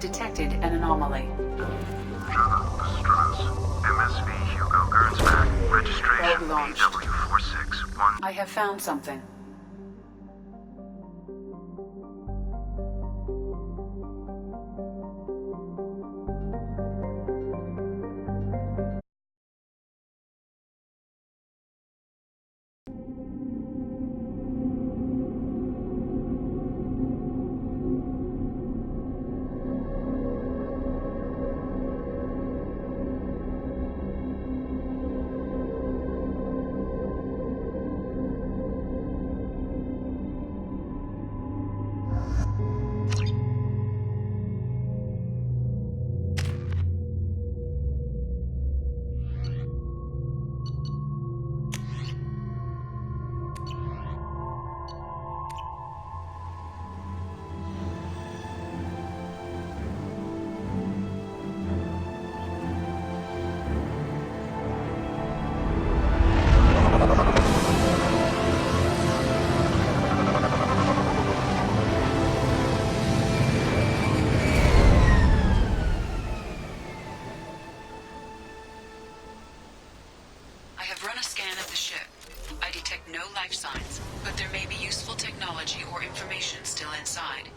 detected an anomaly. Struts. MSV Hugo Gernsback. Registration Probe launched. BW461. I have found something. I have run a scan of the ship. I detect no life signs, but there may be useful technology or information still inside.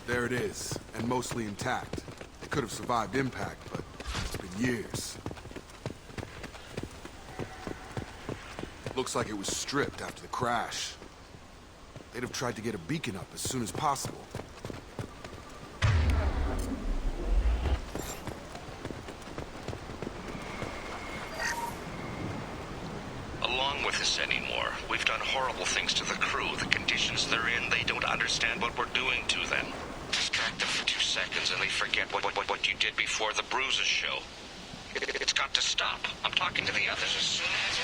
There it is, and mostly intact. It could have survived impact, but it's been years. Looks like it was stripped after the crash. They'd have tried to get a beacon up as soon as possible. Along with us anymore. We've done horrible things to the crew. The conditions they're in, they don't understand what we're doing to them. Distract them for 2 seconds and they forget what you did before the bruises show. It's got to stop. I'm talking to the others as soon as...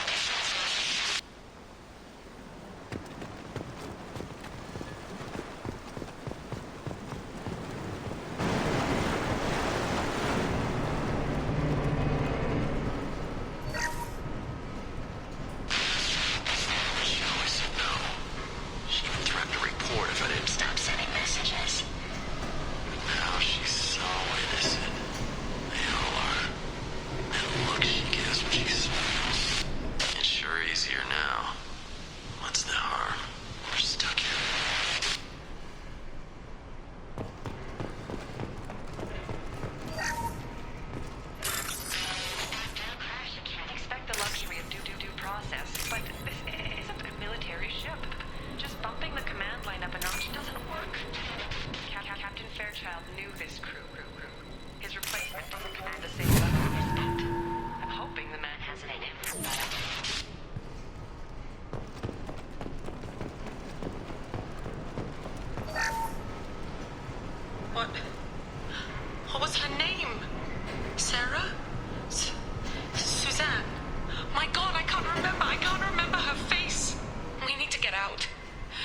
What was her name? Sarah? Suzanne? My God, I can't remember. I can't remember her face. We need to get out.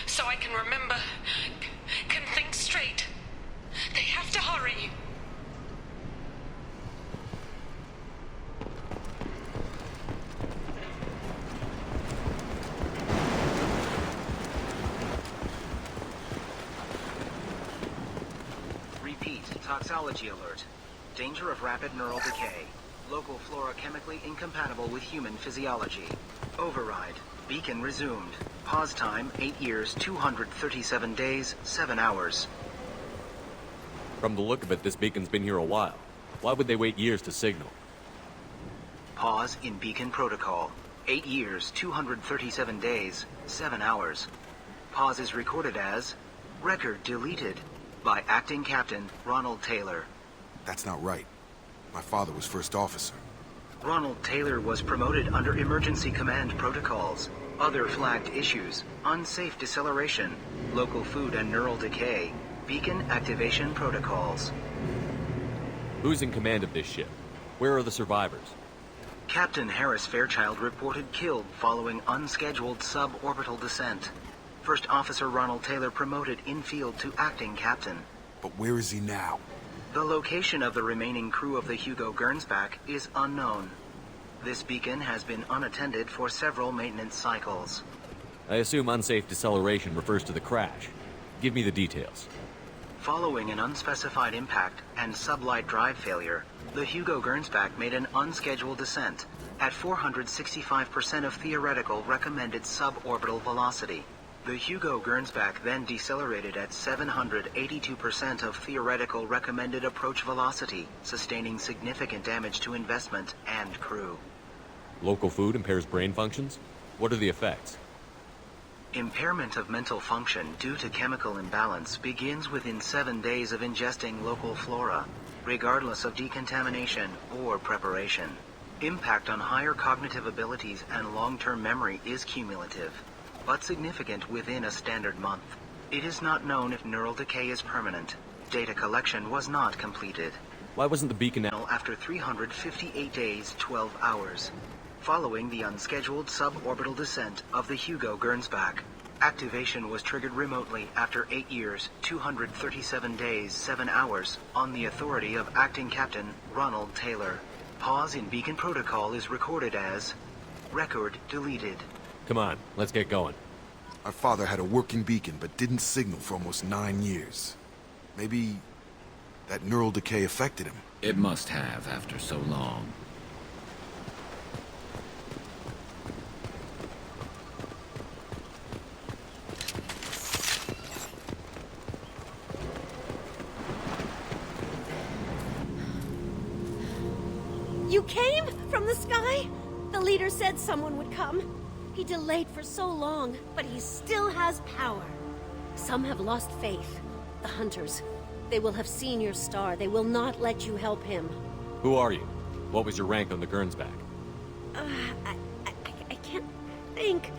So I can remember. Can think straight. They have to hurry. Toxology alert. Danger of rapid neural decay. Local flora chemically incompatible with human physiology. Override. Beacon resumed. Pause time 8 years, 237 days, 7 hours. From the look of it, this beacon's been here a while. Why would they wait years to signal? Pause in beacon protocol. 8 years, 237 days, 7 hours. Pause is recorded as record deleted. By Acting Captain Ronald Taylor. That's not right. My father was first officer. Ronald Taylor was promoted under emergency command protocols. Other flagged issues: unsafe deceleration, local food and neural decay, beacon activation protocols. Who's in command of this ship? Where are the survivors? Captain Harris Fairchild reported killed following unscheduled suborbital descent. First Officer Ronald Taylor promoted in-field to acting captain. But where is he now? The location of the remaining crew of the Hugo Gernsback is unknown. This beacon has been unattended for several maintenance cycles. I assume unsafe deceleration refers to the crash. Give me the details. Following an unspecified impact and sublight drive failure, the Hugo Gernsback made an unscheduled descent at 465% of theoretical recommended suborbital velocity. The Hugo Gernsback then decelerated at 782% of theoretical recommended approach velocity, sustaining significant damage to investment and crew. Local food impairs brain functions? What are the effects? Impairment of mental function due to chemical imbalance begins within 7 days of ingesting local flora, regardless of decontamination or preparation. Impact on higher cognitive abilities and long-term memory is cumulative, but significant within a standard month. It is not known if neural decay is permanent. Data collection was not completed. Why wasn't the beacon After 358 days, 12 hours. Following the unscheduled suborbital descent of the Hugo Gernsback, activation was triggered remotely after 8 years, 237 days, 7 hours, on the authority of Acting Captain Ronald Taylor. Pause in beacon protocol is recorded as record deleted. Come on, let's get going. My father had a working beacon, but didn't signal for almost 9 years. Maybe that neural decay affected him. It must have after so long. You came? From the sky? The leader said someone would come. He delayed for so long, but he still has power. Some have lost faith. The hunters. They will have seen your star. They will not let you help him. Who are you? What was your rank on the Gernsback? I can't think.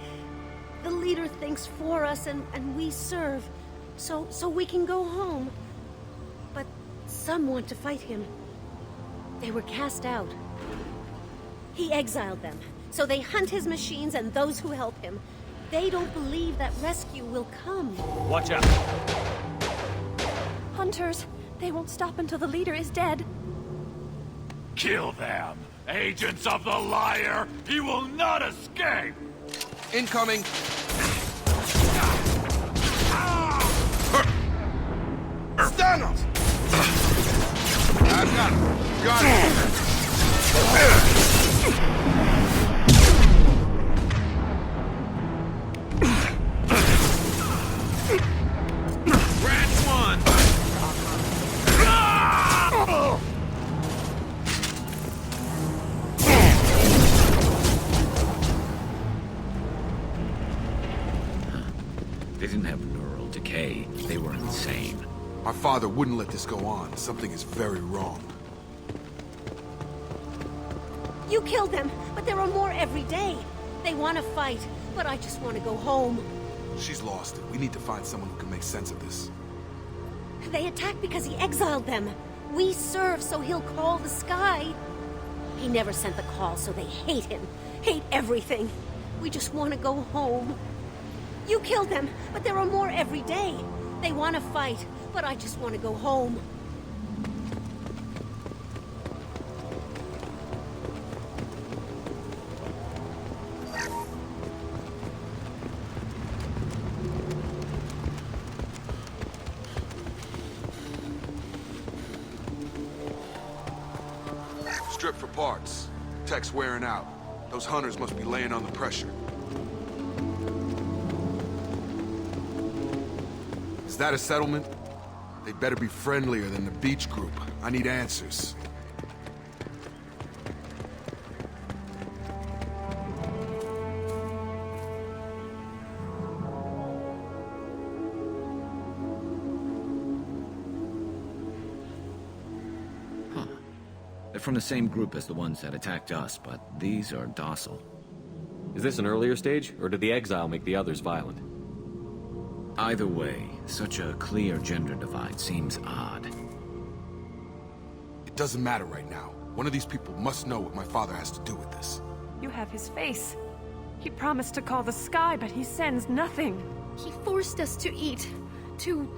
The leader thinks for us and we serve. So we can go home. But some want to fight him. They were cast out. He exiled them, so they hunt his machines and those who help him. They don't believe that rescue will come. Watch out! Hunters, they won't stop until the leader is dead. Kill them! Agents of the liar! He will not escape! Incoming! Stanos! I've got him. Got him. Branch one. They didn't have neural decay. They were insane. My father wouldn't let this go on. Something is very wrong. You killed them, but there are more every day. They want to fight, but I just want to go home. She's lost it. We need to find someone who can make sense of this. They attacked because he exiled them. We serve, so he'll call the sky. He never sent the call, so they hate him. Hate everything. We just want to go home. You killed them, but there are more every day. They want to fight, but I just want to go home. Strip for parts. Tech's wearing out. Those hunters must be laying on the pressure. Is that a settlement? They'd better be friendlier than the beach group. I need answers. They're from the same group as the ones that attacked us, but these are docile. Is this an earlier stage, or did the exile make the others violent? Either way, such a clear gender divide seems odd. It doesn't matter right now. One of these people must know what my father has to do with this. You have his face. He promised to call the sky, but he sends nothing. He forced us to eat, to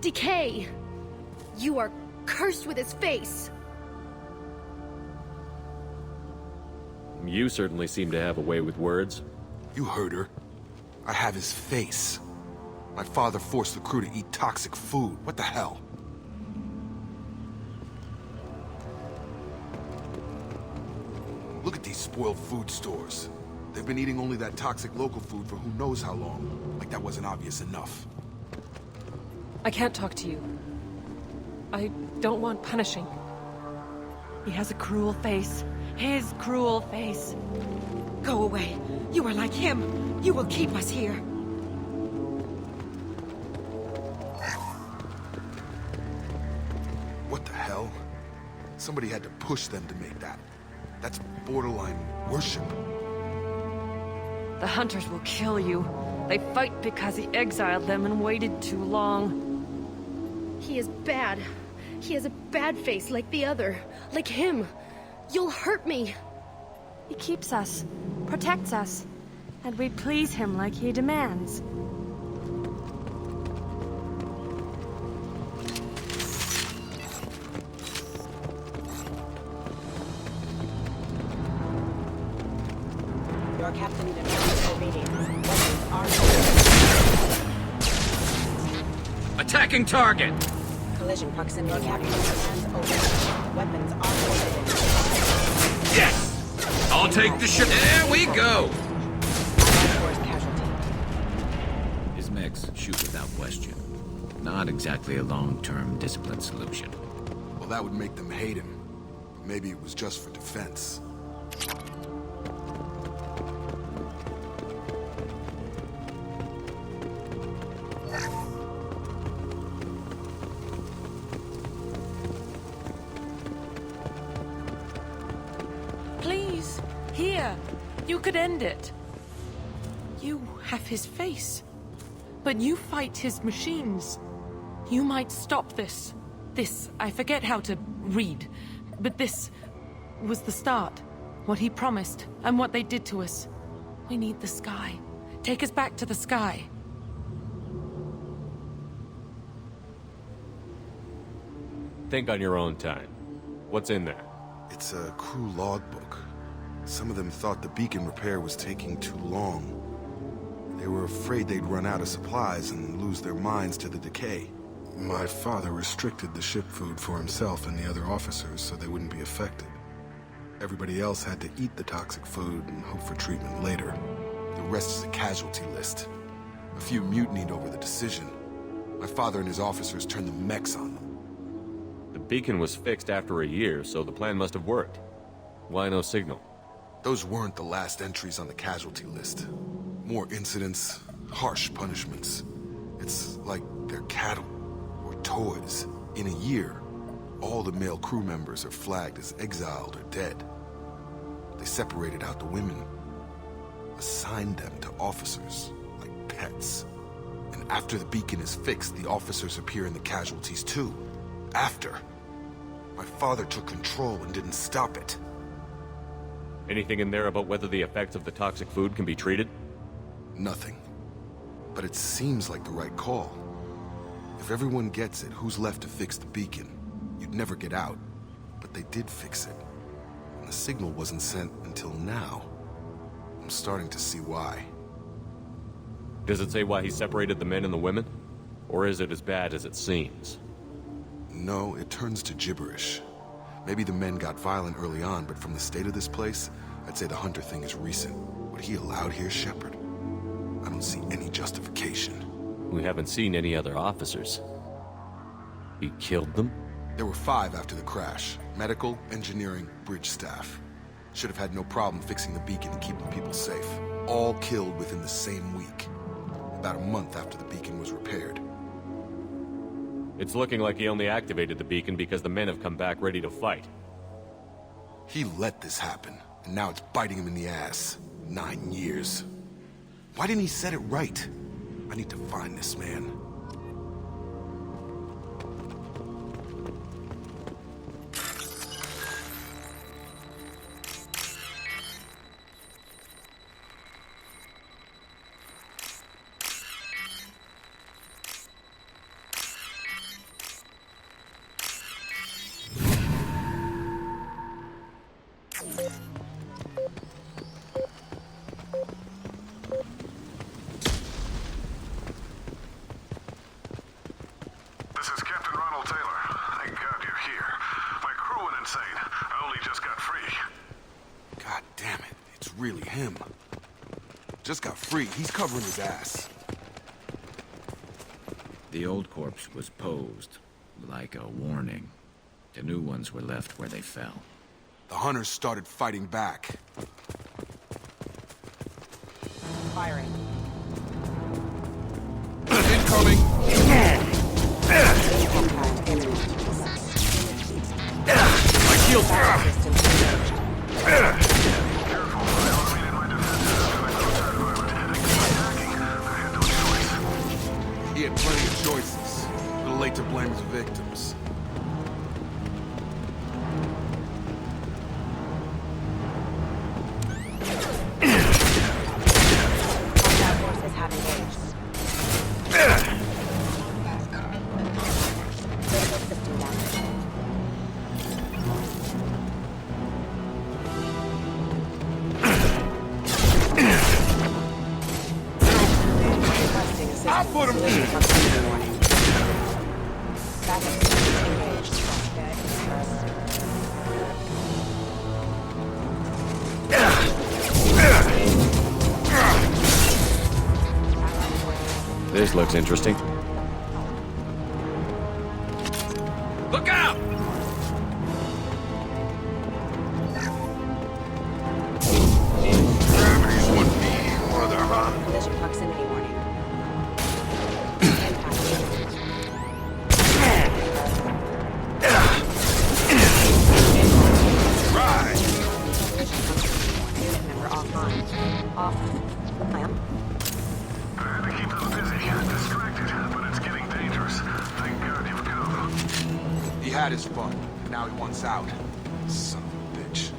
decay. You are cursed with his face. You certainly seem to have a way with words. You heard her. I have his face. My father forced the crew to eat toxic food. What the hell? Look at these spoiled food stores. They've been eating only that toxic local food for who knows how long. Like that wasn't obvious enough. I can't talk to you. I don't want punishing. He has a cruel face. His cruel face. Go away. You are like him. You will keep us here. What the hell? Somebody had to push them to make that. That's borderline worship. The hunters will kill you. They fight because he exiled them and waited too long. He is bad. He has a bad face like the other. Like him. You'll hurt me. He keeps us, protects us, and we please him like he demands. Your captain demands obedience. Weapons are Attacking target! collision proximity. Your captain demands obedience. Weapons are prohibited. Yes! I'll take the ship. There we go! His mechs shoot without question. Not exactly a long-term discipline solution. Well, that would make them hate him. Maybe it was just for defense. Please, here. You could end it. You have his face. But you fight his machines. You might stop this. This, I forget how to read. But this was the start. What he promised, and what they did to us. We need the sky. Take us back to the sky. Think on your own time. What's in there? It's a crew logbook. Some of them thought the beacon repair was taking too long. They were afraid they'd run out of supplies and lose their minds to the decay. My father restricted the ship food for himself and the other officers so they wouldn't be affected. Everybody else had to eat the toxic food and hope for treatment later. The rest is a casualty list. A few mutinied over the decision. My father and his officers turned the mechs on them. The beacon was fixed after a year, so the plan must have worked. Why no signal? Those weren't the last entries on the casualty list. More incidents, harsh punishments. It's like they're cattle or toys. In a year, all the male crew members are flagged as exiled or dead. They separated out the women, assigned them to officers like pets. And after the beacon is fixed, the officers appear in the casualties too. After. My father took control and didn't stop it. Anything in there about whether the effects of the toxic food can be treated? Nothing. But it seems like the right call. If everyone gets it, who's left to fix the beacon? You'd never get out. But they did fix it. And the signal wasn't sent until now. I'm starting to see why. Does it say why he separated the men and the women? Or is it as bad as it seems? No, it turns to gibberish. Maybe the men got violent early on, but from the state of this place, I'd say the Hunter thing is recent. What he allowed here, Shepard? I don't see any justification. We haven't seen any other officers. He killed them? There were 5 after the crash. Medical, engineering, bridge staff. Should have had no problem fixing the beacon and keeping people safe. All killed within the same week. About a month after the beacon was repaired. It's looking like he only activated the beacon because the men have come back ready to fight. He let this happen, and now it's biting him in the ass. 9 years. Why didn't he set it right? I need to find this man. Damn it, it's really him. Just got free. He's covering his ass. The old corpse was posed, like a warning. The new ones were left where they fell. The hunters started fighting back. Firing. Incoming! My shield! He had plenty of choices. A little late to blame his victims. Combat forces have engaged. Critical system damage. Requesting assistance. I'll put him Collision proximity warning. Backup systems engaged. This looks interesting. Look out! Gravity's one me, mother, huh? Collision proximity warning. Impact imminent. Right! Collision proximity warning. Unit member offline. Off. Ma'am. I had to keep them busy, distracted, but it's getting dangerous. Thank God you've come. He had his fun, and now he wants out. Son of a bitch.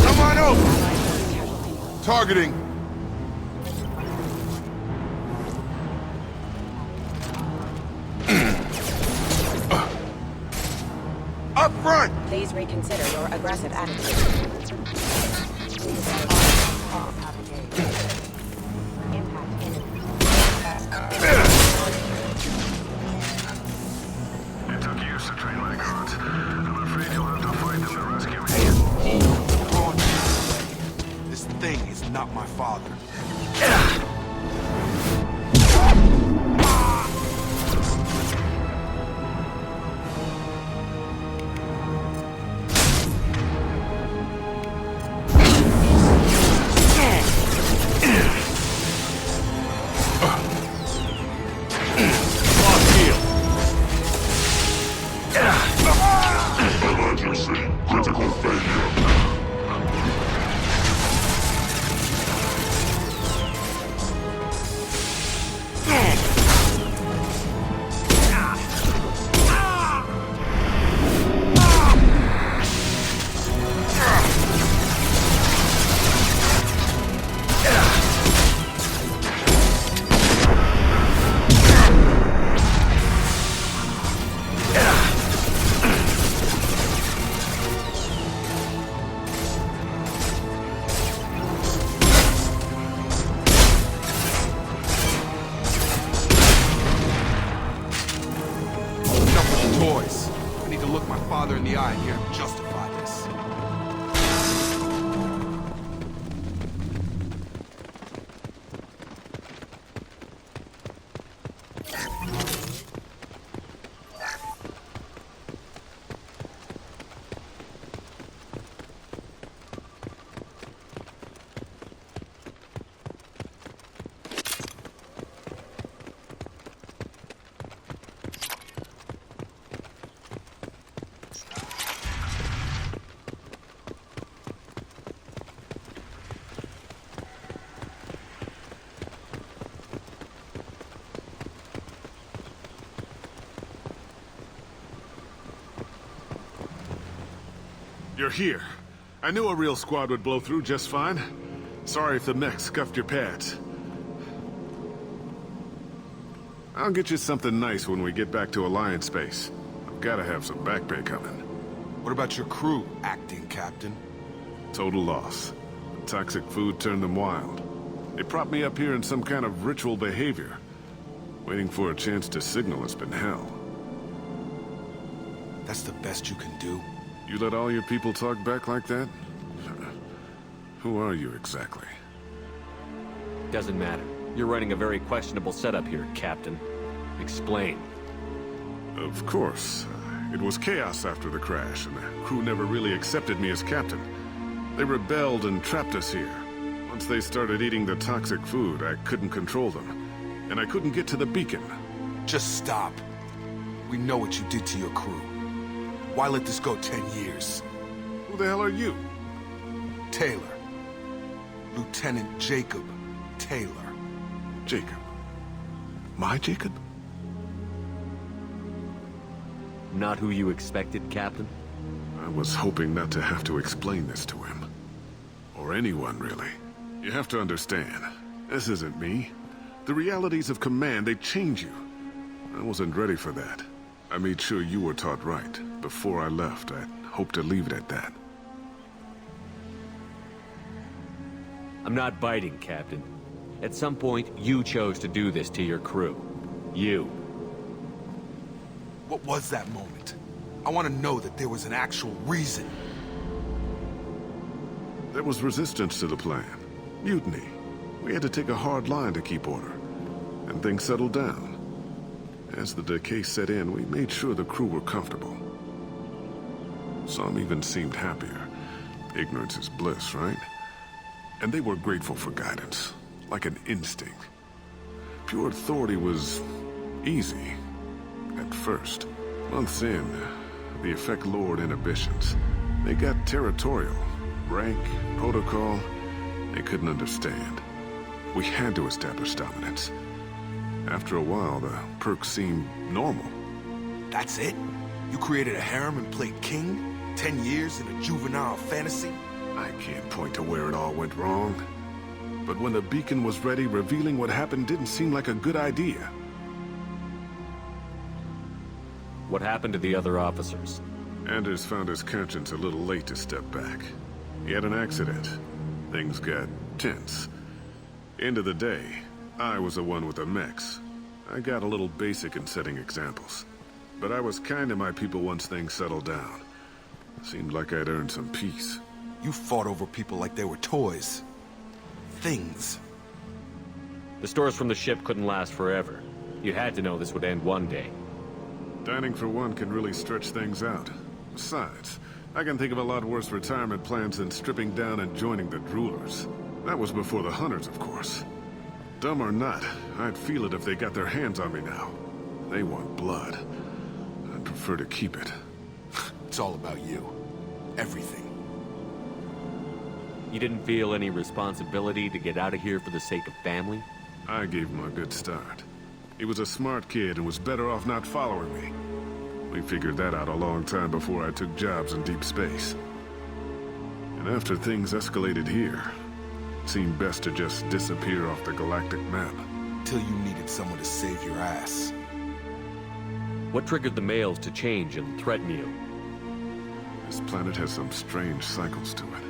Come on over! Targeting. Up front! Please reconsider your aggressive attitude. Impact imminent. It took years to train my guards. I'm afraid you'll have to fight them to rescue me. This thing is not my father. Critical failure. Toys. I need to look my father in the eye and hear him justify this. You're here. I knew a real squad would blow through just fine. Sorry if the mech scuffed your pads. I'll get you something nice when we get back to Alliance Base. I've gotta have some back pay coming. What about your crew, acting captain? Total loss. toxic food turned them wild. They propped me up here in some kind of ritual behavior. Waiting for a chance to signal has been hell. That's the best you can do? You let all your people talk back like that? Who are you exactly? Doesn't matter. You're running a very questionable setup here, Captain. Explain. Of course. It was chaos after the crash, and the crew never really accepted me as captain. They rebelled and trapped us here. Once they started eating the toxic food, I couldn't control them. And I couldn't get to the beacon. Just stop. We know what you did to your crew. Why let this go 10 years? Who the hell are you? Taylor. Lieutenant Jacob Taylor. Jacob? My Jacob? Not who you expected, Captain? I was hoping not to have to explain this to him. Or anyone, really. You have to understand, this isn't me. The realities of command, they change you. I wasn't ready for that. I made sure you were taught right. Before I left, I hoped to leave it at that. I'm not biting, Captain. At some point, you chose to do this to your crew. You. What was that moment? I want to know that there was an actual reason. There was resistance to the plan. Mutiny. We had to take a hard line to keep order. And things settled down. As the decay set in, we made sure the crew were comfortable. Some even seemed happier. Ignorance is bliss, right? And they were grateful for guidance, like an instinct. Pure authority was easy, at first. Months in, the effect lowered inhibitions. They got territorial. Rank, protocol, they couldn't understand. We had to establish dominance. After a while, the perks seemed normal. That's it? You created a harem and played king? 10 years in a juvenile fantasy? I can't point to where it all went wrong. But when the beacon was ready, revealing what happened didn't seem like a good idea. What happened to the other officers? Anders found his conscience a little late to step back. He had an accident. Things got tense. End of the day, I was the one with the mechs. I got a little basic in setting examples. But I was kind to my people once things settled down. Seemed like I'd earned some peace. You fought over people like they were toys. Things. The stores from the ship couldn't last forever. You had to know this would end one day. Dining for one can really stretch things out. Besides, I can think of a lot worse retirement plans than stripping down and joining the Droolers. That was before the Hunters, of course. Dumb or not, I'd feel it if they got their hands on me now. They want blood. I'd prefer to keep it. It's all about you. Everything. You didn't feel any responsibility to get out of here for the sake of family? I gave him a good start. He was a smart kid and was better off not following me. We figured that out a long time before I took jobs in deep space. And after things escalated here, it seemed best to just disappear off the galactic map. Till you needed someone to save your ass. What triggered the males to change and threaten you? This planet has some strange cycles to it.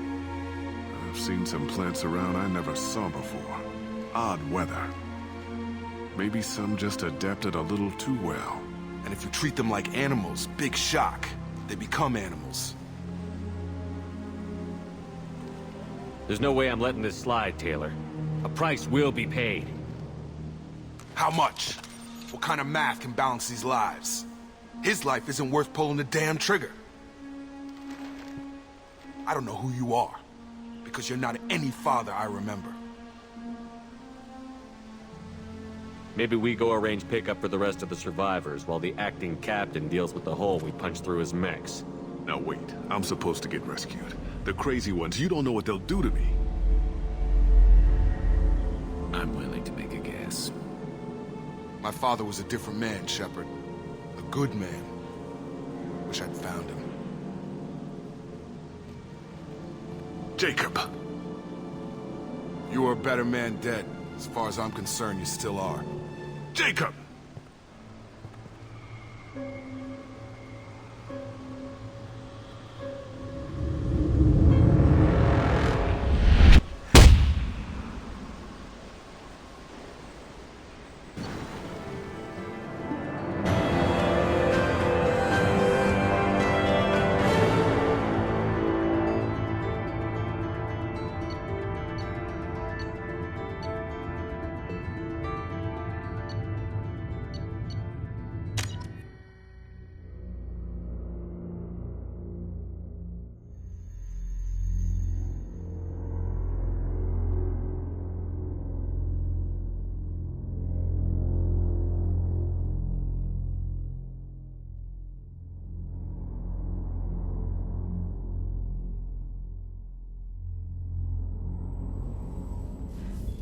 I've seen some plants around I never saw before. Odd weather. Maybe some just adapted a little too well. And if you treat them like animals, big shock. They become animals. There's no way I'm letting this slide, Taylor. A price will be paid. How much? What kind of math can balance these lives? His life isn't worth pulling the damn trigger. I don't know who you are, because you're not any father I remember. Maybe we go arrange pickup for the rest of the survivors while the acting captain deals with the hole we punched through his mechs. Now wait, I'm supposed to get rescued. The crazy ones, you don't know what they'll do to me. I'm willing to make a guess. My father was a different man, Shepard. A good man. Wish I'd found him. Jacob! You were a better man dead. As far as I'm concerned, you still are. Jacob!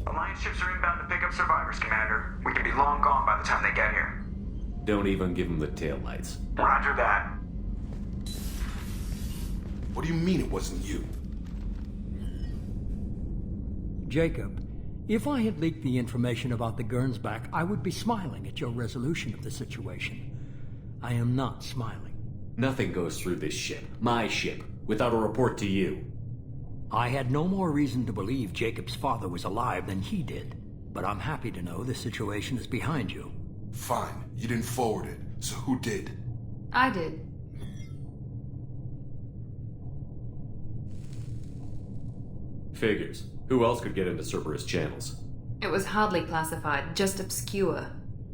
Alliance ships are inbound to pick up survivors, Commander. We could be long gone by the time they get here. Don't even give them the taillights. Roger that. What do you mean it wasn't you? Jacob, if I had leaked the information about the Gernsback, I would be smiling at your resolution of the situation. I am not smiling. Nothing goes through this ship, my ship, without a report to you. I had no more reason to believe Jacob's father was alive than he did, but I'm happy to know the situation is behind you. Fine, you didn't forward it, so who did? I did. Figures. Who else could get into Cerberus channels? It was hardly classified, just obscure.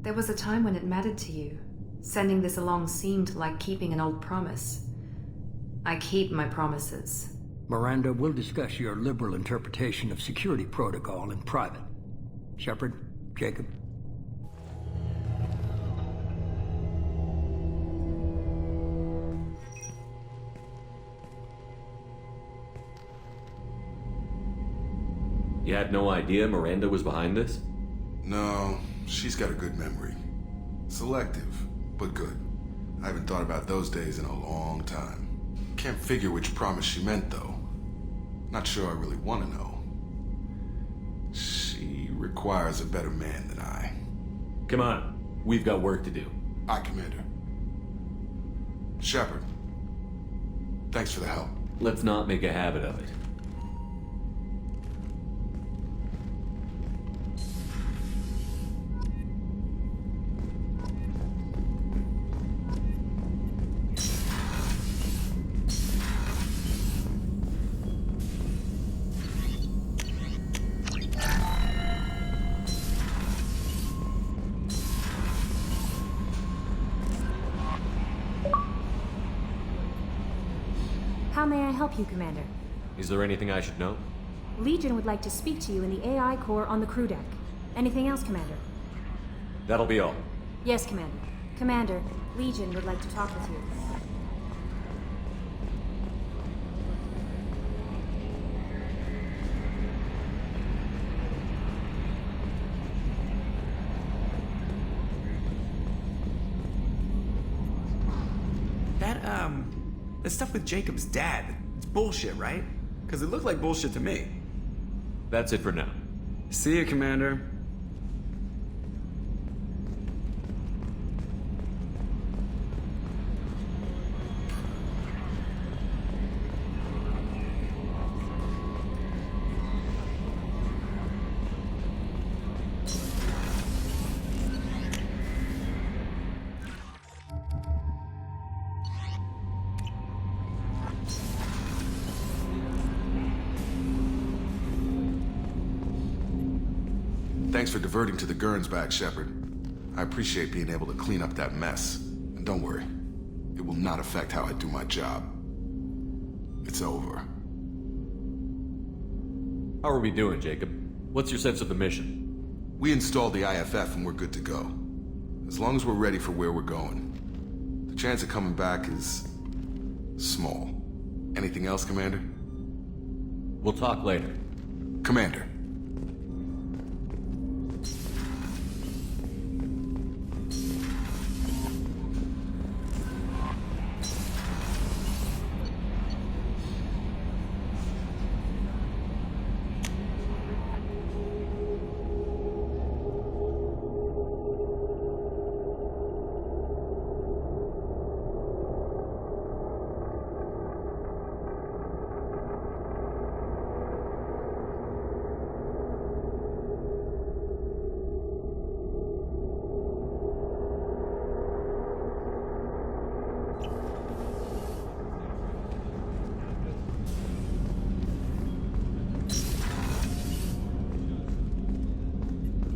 There was a time when it mattered to you. Sending this along seemed like keeping an old promise. I keep my promises. Miranda, we'll discuss your liberal interpretation of security protocol in private. Shepard, Jacob. You had no idea Miranda was behind this? No, she's got a good memory. Selective, but good. I haven't thought about those days in a long time. Can't figure which promise she meant, though. Not sure I really want to know. She requires a better man than I. Come on, we've got work to do. Aye, Commander. Shepard, thanks for the help. Let's not make a habit of it. How may I help you, Commander? Is there anything I should know? Legion would like to speak to you in the AI core on the crew deck. Anything else, Commander? That'll be all. Yes, Commander. Commander, Legion would like to talk with you. The stuff with Jacob's dad, it's bullshit, right? Because it looked like bullshit to me. That's it for now. See you, Commander. Thanks for diverting to the Gernsback, Shepard. I appreciate being able to clean up that mess. And don't worry, it will not affect how I do my job. It's over. How are we doing, Jacob? What's your sense of the mission? We installed the IFF and we're good to go. As long as we're ready for where we're going. The chance of coming back is small. Anything else, Commander? We'll talk later. Commander.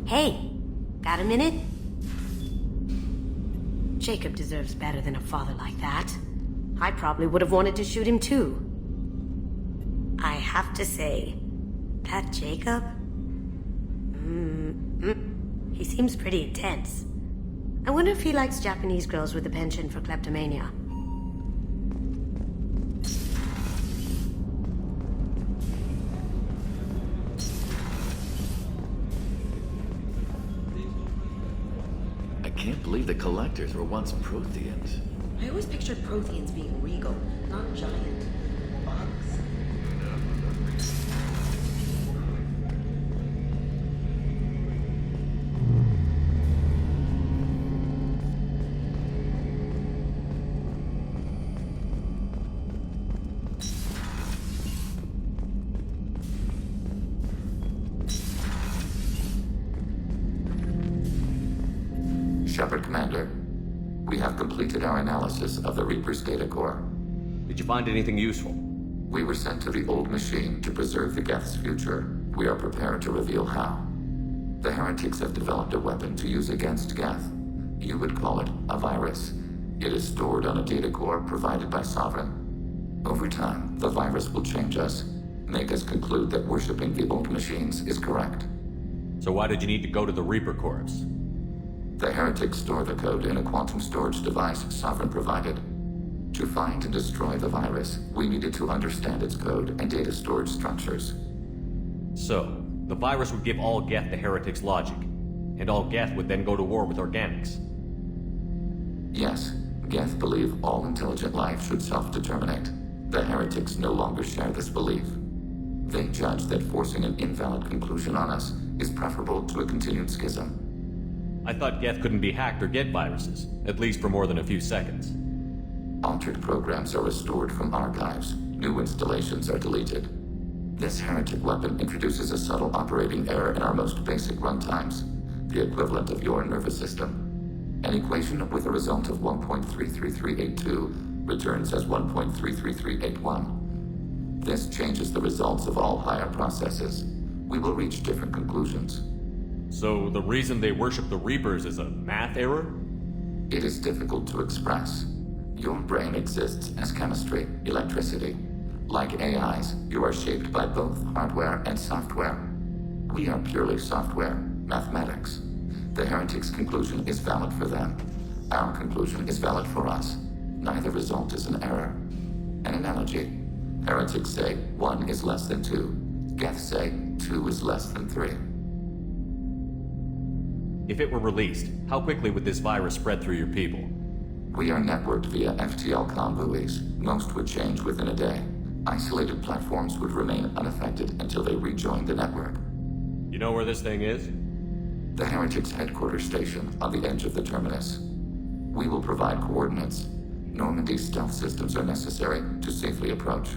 Hey, got a minute? Jacob deserves better than a father like that. I probably would have wanted to shoot him too. I have to say, that Jacob? He seems pretty intense. I wonder if he likes Japanese girls with a penchant for kleptomania. can't believe the Collectors were once Protheans. I always pictured Protheans being regal, not giant bugs. Shepard, Commander. We have completed our analysis of the Reaper's data core. Did you find anything useful? We were sent to the old machine to preserve the Geth's future. We are prepared to reveal how. The heretics have developed a weapon to use against Geth. You would call it a virus. It is stored on a data core provided by Sovereign. Over time, the virus will change us, make us conclude that worshipping the old machines is correct. So why did you need to go to the Reaper Corps? The heretics store the code in a quantum storage device Sovereign provided. To find and destroy the virus, we needed to understand its code and data storage structures. So, the virus would give all Geth the heretics' logic, and all Geth would then go to war with organics. Yes, Geth believe all intelligent life should self-determinate. The heretics no longer share this belief. They judge that forcing an invalid conclusion on us is preferable to a continued schism. I thought Geth couldn't be hacked or get viruses, at least for more than a few seconds. Altered programs are restored from archives. New installations are deleted. This heretic weapon introduces a subtle operating error in our most basic runtimes, the equivalent of your nervous system. An equation with a result of 1.33382 returns as 1.33381. This changes the results of all higher processes. We will reach different conclusions. So the reason they worship the Reapers is a math error? It is difficult to express. Your brain exists as chemistry, electricity. Like AIs, you are shaped by both hardware and software. We are purely software, mathematics. The heretics' conclusion is valid for them. Our conclusion is valid for us. Neither result is an error. An analogy. Heretics say 1 is less than 2. Geth say 2 is less than 3. If it were released, how quickly would this virus spread through your people? We are networked via FTL-COM buoys. Most would change within a day. Isolated platforms would remain unaffected until they rejoin the network. You know where this thing is? The Heretics' headquarters station on the edge of the terminus. We will provide coordinates. Normandy's stealth systems are necessary to safely approach.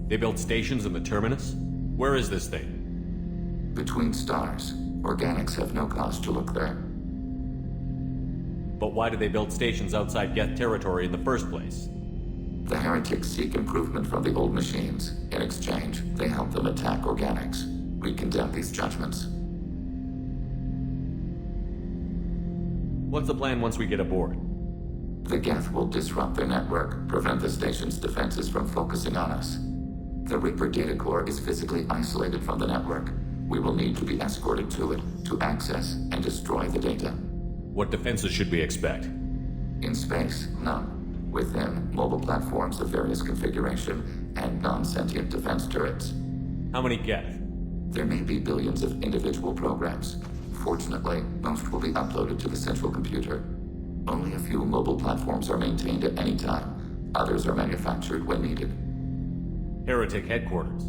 They built stations in the terminus? Where is this thing? Between stars. Organics have no cause to look there. But why did they build stations outside Geth territory in the first place? The heretics seek improvement from the old machines. In exchange, they help them attack organics. We condemn these judgments. What's the plan once we get aboard? The Geth will disrupt their network, prevent the station's defenses from focusing on us. The Reaper data core is physically isolated from the network. We will need to be escorted to it to access and destroy the data. What defenses should we expect? In space, none. Within, mobile platforms of various configuration and non-sentient defense turrets. How many Geth? There may be billions of individual programs. Fortunately, most will be uploaded to the central computer. Only a few mobile platforms are maintained at any time. Others are manufactured when needed. Heretic headquarters.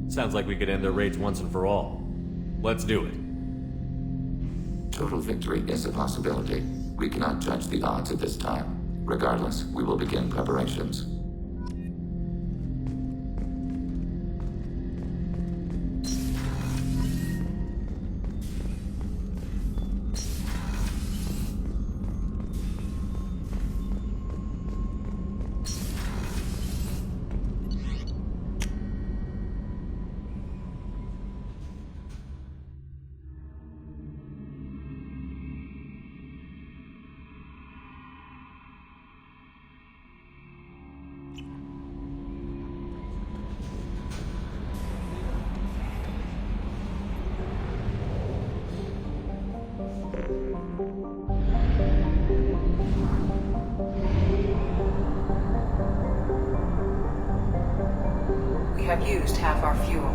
Sounds like we could end their raids once and for all. Let's do it. Total victory is a possibility. We cannot judge the odds at this time. Regardless, we will begin preparations. We have used half our fuel.